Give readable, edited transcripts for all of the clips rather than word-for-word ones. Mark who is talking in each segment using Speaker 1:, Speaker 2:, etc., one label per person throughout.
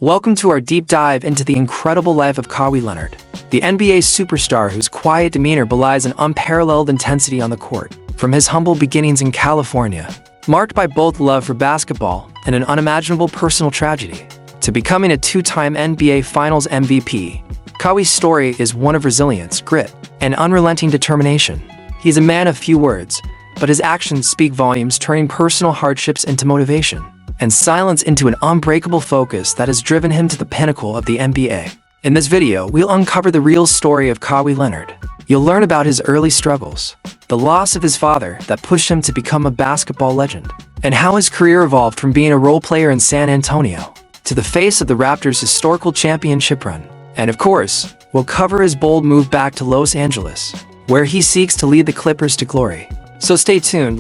Speaker 1: Welcome to our deep dive into the incredible life of Kawhi Leonard, the NBA superstar whose quiet demeanor belies an unparalleled intensity on the court. From his humble beginnings in California, marked by both love for basketball and an unimaginable personal tragedy, to becoming a two-time NBA Finals MVP, Kawhi's story is one of resilience, grit, and unrelenting determination. He's a man of few words, but his actions speak volumes, turning personal hardships into motivation and silence into an unbreakable focus that has driven him to the pinnacle of the NBA. In this video, we'll uncover the real story of Kawhi Leonard. You'll learn about his early struggles, the loss of his father that pushed him to become a basketball legend, and how his career evolved from being a role player in San Antonio to the face of the Raptors' historical championship run. And of course, we'll cover his bold move back to Los Angeles, where he seeks to lead the Clippers to glory. So stay tuned,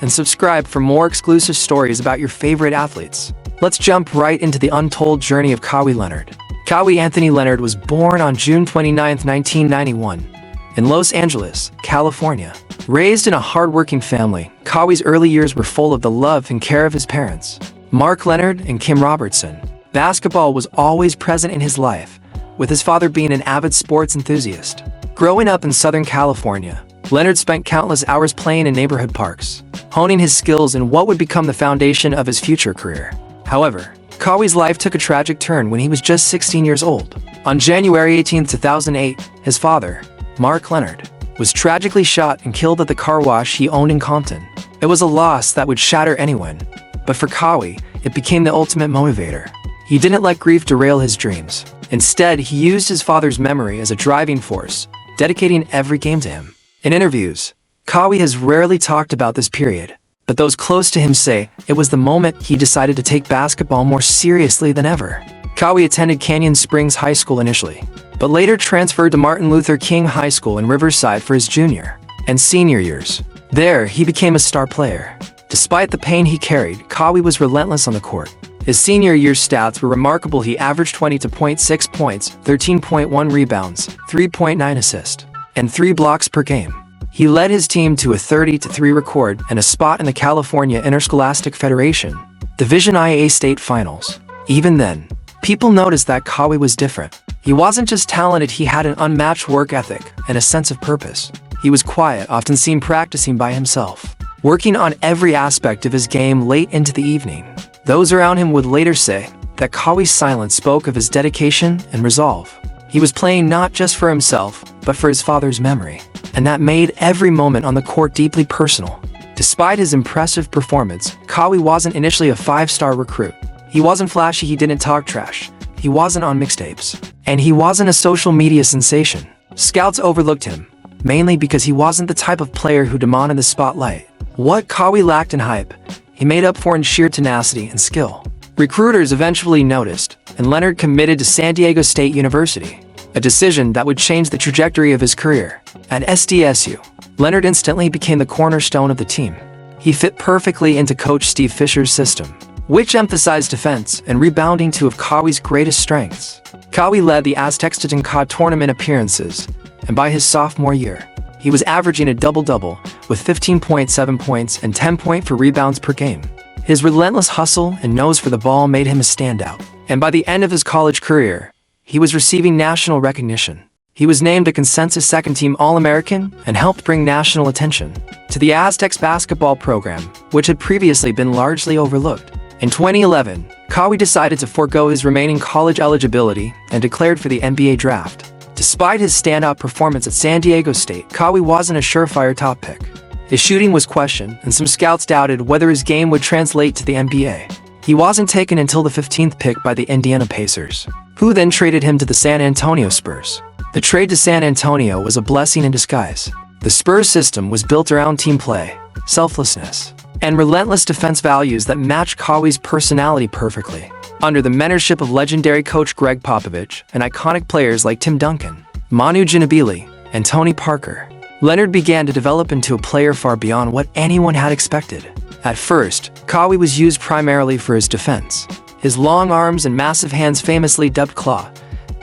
Speaker 1: and subscribe for more exclusive stories about your favorite athletes. Let's jump right into the untold journey of Kawhi Leonard. Kawhi Anthony Leonard was born on June 29, 1991, in Los Angeles, California. Raised in a hardworking family, Kawhi's early years were full of the love and care of his parents, Mark Leonard and Kim Robertson. Basketball was always present in his life, with his father being an avid sports enthusiast. Growing up in Southern California, Leonard spent countless hours playing in neighborhood parks, honing his skills in what would become the foundation of his future career. However, Kawhi's life took a tragic turn when he was just 16 years old. On January 18, 2008, his father, Mark Leonard, was tragically shot and killed at the car wash he owned in Compton. It was a loss that would shatter anyone, but for Kawhi, it became the ultimate motivator. He didn't let grief derail his dreams. Instead, he used his father's memory as a driving force, dedicating every game to him. In interviews, Kawhi has rarely talked about this period, but those close to him say it was the moment he decided to take basketball more seriously than ever. Kawhi attended Canyon Springs High School initially, but later transferred to Martin Luther King High School in Riverside for his junior and senior years. There, he became a star player. Despite the pain he carried, Kawhi was relentless on the court. His senior year stats were remarkable. He averaged 20.6 points, 13.1 rebounds, 3.9 assists, and 3 blocks per game. He led his team to a 30-3 record and a spot in the California Interscholastic Federation Division IA State Finals. Even then, people noticed that Kawhi was different. He wasn't just talented, he had an unmatched work ethic and a sense of purpose. He was quiet, often seen practicing by himself, working on every aspect of his game late into the evening. Those around him would later say that Kawhi's silence spoke of his dedication and resolve. He was playing not just for himself, but for his father's memory, and that made every moment on the court deeply personal. Despite his impressive performance, Kawhi wasn't initially a five-star recruit. He wasn't flashy, he didn't talk trash, he wasn't on mixtapes, and he wasn't a social media sensation. Scouts overlooked him, mainly because he wasn't the type of player who demanded the spotlight. What Kawhi lacked in hype, he made up for in sheer tenacity and skill. Recruiters eventually noticed, and Leonard committed to San Diego State University, a decision that would change the trajectory of his career. At SDSU, Leonard instantly became the cornerstone of the team. He fit perfectly into Coach Steve Fisher's system, which emphasized defense and rebounding, two of Kawhi's greatest strengths. Kawhi led the Aztecs to NCAA tournament appearances, and by his sophomore year, he was averaging a double-double with 15.7 points and 10.4 rebounds per game. His relentless hustle and nose for the ball made him a standout, and by the end of his college career, he was receiving national recognition. He was named a consensus second-team All-American and helped bring national attention to the Aztecs basketball program, which had previously been largely overlooked. In 2011, Kawhi decided to forego his remaining college eligibility and declared for the NBA draft. Despite his standout performance at San Diego State, Kawhi wasn't a surefire top pick. His shooting was questioned, and some scouts doubted whether his game would translate to the NBA. He wasn't taken until the 15th pick by the Indiana Pacers, who then traded him to the San Antonio Spurs. The trade to San Antonio was a blessing in disguise. The Spurs system was built around team play, selflessness, and relentless defense, values that matched Kawhi's personality perfectly. Under the mentorship of legendary coach Greg Popovich and iconic players like Tim Duncan, Manu Ginobili, and Tony Parker, Leonard began to develop into a player far beyond what anyone had expected. At first, Kawhi was used primarily for his defense. His long arms and massive hands, famously dubbed Claw,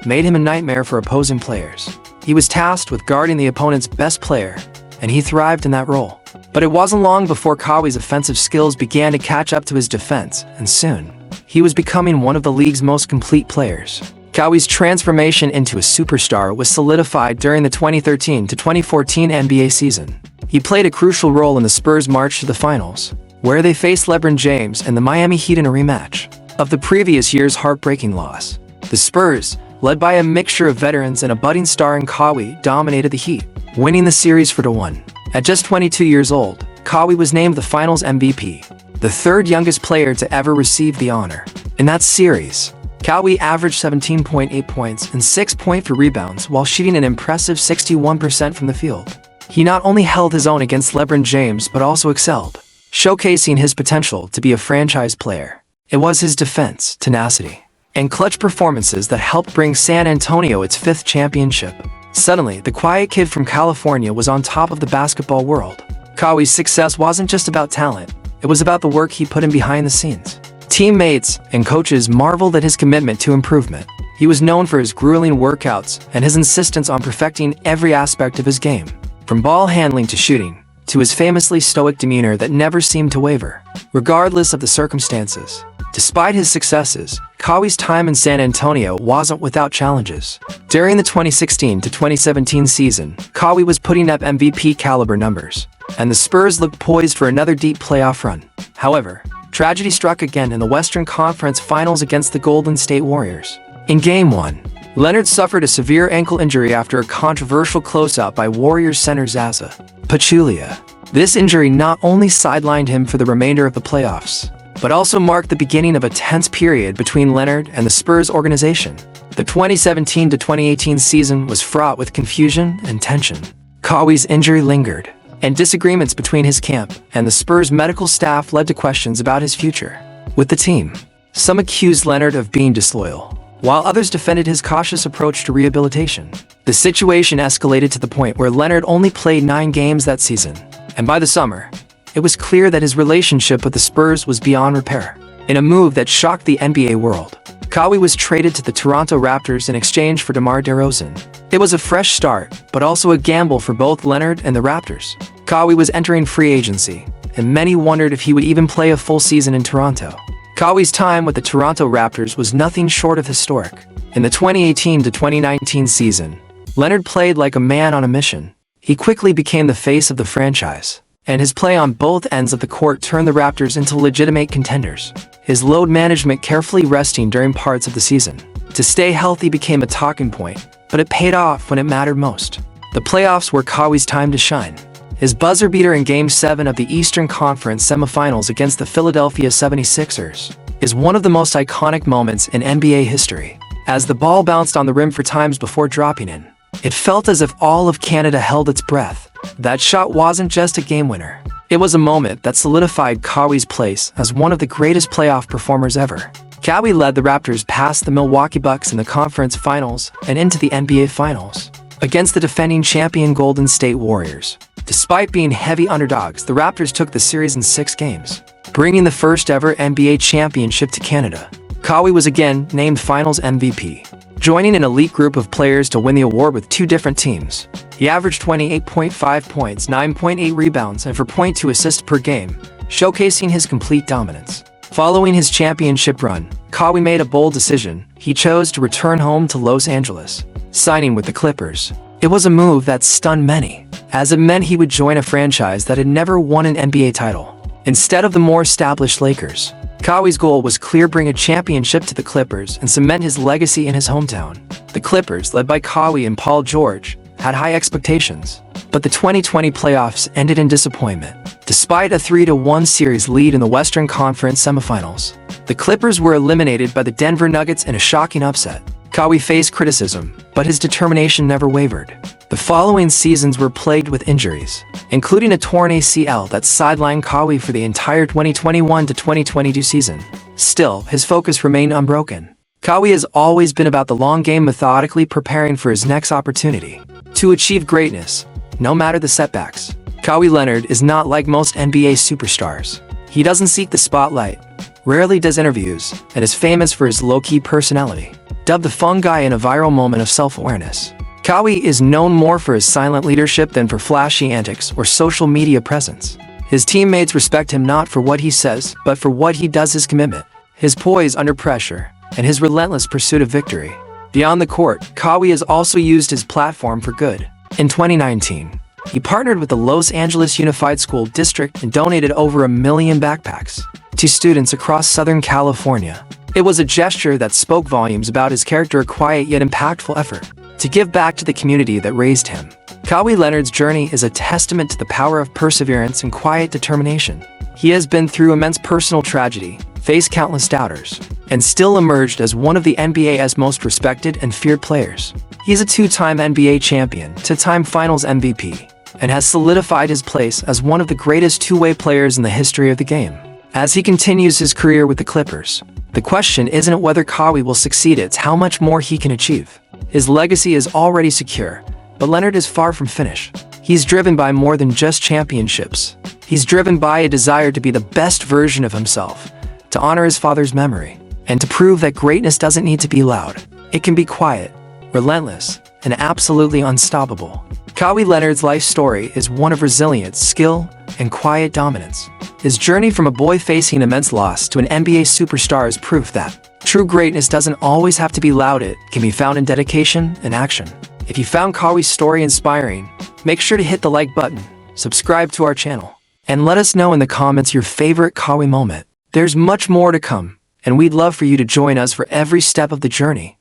Speaker 1: made him a nightmare for opposing players. He was tasked with guarding the opponent's best player, and he thrived in that role. But it wasn't long before Kawhi's offensive skills began to catch up to his defense, and soon, he was becoming one of the league's most complete players. Kawhi's transformation into a superstar was solidified during the 2013 to 2014 NBA season. He played a crucial role in the Spurs' march to the finals, where they faced LeBron James and the Miami Heat in a rematch of the previous year's heartbreaking loss. The Spurs, led by a mixture of veterans and a budding star in Kawhi, dominated the Heat, winning the series 4-1. At just 22 years old, Kawhi was named the Finals MVP, the third youngest player to ever receive the honor. In that series, Kawhi averaged 17.8 points and 6.4 rebounds while shooting an impressive 61% from the field. He not only held his own against LeBron James but also excelled, showcasing his potential to be a franchise player. It was his defense, tenacity, and clutch performances that helped bring San Antonio its 5th championship. Suddenly, the quiet kid from California was on top of the basketball world. Kawhi's success wasn't just about talent, it was about the work he put in behind the scenes. Teammates and coaches marveled at his commitment to improvement. He was known for his grueling workouts and his insistence on perfecting every aspect of his game, from ball handling to shooting, to his famously stoic demeanor that never seemed to waver, regardless of the circumstances. Despite his successes, Kawhi's time in San Antonio wasn't without challenges. During the 2016 to 2017 season, Kawhi was putting up MVP-caliber numbers, and the Spurs looked poised for another deep playoff run. However, tragedy struck again in the Western Conference Finals against the Golden State Warriors. In Game 1, Leonard suffered a severe ankle injury after a controversial closeout by Warriors center Zaza Pachulia. This injury not only sidelined him for the remainder of the playoffs, but also marked the beginning of a tense period between Leonard and the Spurs organization. The 2017 to 2018 season was fraught with confusion and tension. Kawhi's injury lingered, and disagreements between his camp and the Spurs medical staff led to questions about his future with the team. Some accused Leonard of being disloyal, while others defended his cautious approach to rehabilitation. The situation escalated to the point where Leonard only played 9 games that season, and by the summer, it was clear that his relationship with the Spurs was beyond repair. In a move that shocked the NBA world, Kawhi was traded to the Toronto Raptors in exchange for DeMar DeRozan. It was a fresh start, but also a gamble for both Leonard and the Raptors. Kawhi was entering free agency, and many wondered if he would even play a full season in Toronto. Kawhi's time with the Toronto Raptors was nothing short of historic. In the 2018 to 2019 season, Leonard played like a man on a mission. He quickly became the face of the franchise, and his play on both ends of the court turned the Raptors into legitimate contenders. His load management, carefully resting during parts of the season to stay healthy, became a talking point, but it paid off when it mattered most. The playoffs were Kawhi's time to shine. His buzzer beater in Game 7 of the Eastern Conference semifinals against the Philadelphia 76ers is one of the most iconic moments in NBA history. As the ball bounced on the rim 4 times before dropping in, it felt as if all of Canada held its breath. That shot wasn't just a game winner. It was a moment that solidified Kawhi's place as one of the greatest playoff performers ever. Kawhi led the Raptors past the Milwaukee Bucks in the conference finals and into the NBA Finals against the defending champion Golden State Warriors. Despite being heavy underdogs, the Raptors took the series in 6 games, bringing the first ever NBA championship to Canada. Kawhi was again named Finals MVP, joining an elite group of players to win the award with 2 different teams. He averaged 28.5 points, 9.8 rebounds, and 4.2 assists per game, showcasing his complete dominance. Following his championship run, Kawhi made a bold decision. He chose to return home to Los Angeles, signing with the Clippers. It was a move that stunned many, as it meant he would join a franchise that had never won an NBA title, instead of the more established Lakers. Kawhi's goal was clear: bring a championship to the Clippers and cement his legacy in his hometown. The Clippers, led by Kawhi and Paul George, had high expectations, but the 2020 playoffs ended in disappointment. Despite a 3-1 series lead in the Western Conference semifinals, the Clippers were eliminated by the Denver Nuggets in a shocking upset. Kawhi faced criticism, but his determination never wavered. The following seasons were plagued with injuries, including a torn ACL that sidelined Kawhi for the entire 2021 to 2022 season. Still, his focus remained unbroken. Kawhi has always been about the long game, methodically preparing for his next opportunity to achieve greatness, no matter the setbacks. Kawhi Leonard is not like most NBA superstars. He doesn't seek the spotlight, rarely does interviews, and is famous for his low-key personality. Dubbed the fun guy in a viral moment of self-awareness, Kawhi is known more for his silent leadership than for flashy antics or social media presence. His teammates respect him not for what he says, but for what he does. His commitment, his poise under pressure, and his relentless pursuit of victory. Beyond the court, Kawhi has also used his platform for good. In 2019, he partnered with the Los Angeles Unified School District and donated over 1 million backpacks to students across Southern California. It was a gesture that spoke volumes about his character, a quiet yet impactful effort to give back to the community that raised him. Kawhi Leonard's journey is a testament to the power of perseverance and quiet determination. He has been through immense personal tragedy, faced countless doubters, and still emerged as one of the NBA's most respected and feared players. He is a two-time NBA champion, two-time Finals MVP, and has solidified his place as one of the greatest two-way players in the history of the game. As he continues his career with the Clippers, the question isn't whether Kawhi will succeed, it's how much more he can achieve. His legacy is already secure, but Leonard is far from finished. He's driven by more than just championships. He's driven by a desire to be the best version of himself, to honor his father's memory, and to prove that greatness doesn't need to be loud. It can be quiet, relentless, and absolutely unstoppable. Kawhi Leonard's life story is one of resilience, skill, and quiet dominance. His journey from a boy facing immense loss to an NBA superstar is proof that true greatness doesn't always have to be loud. It can be found in dedication and action. If you found Kawhi's story inspiring, make sure to hit the like button, subscribe to our channel, and let us know in the comments your favorite Kawhi moment. There's much more to come, and we'd love for you to join us for every step of the journey.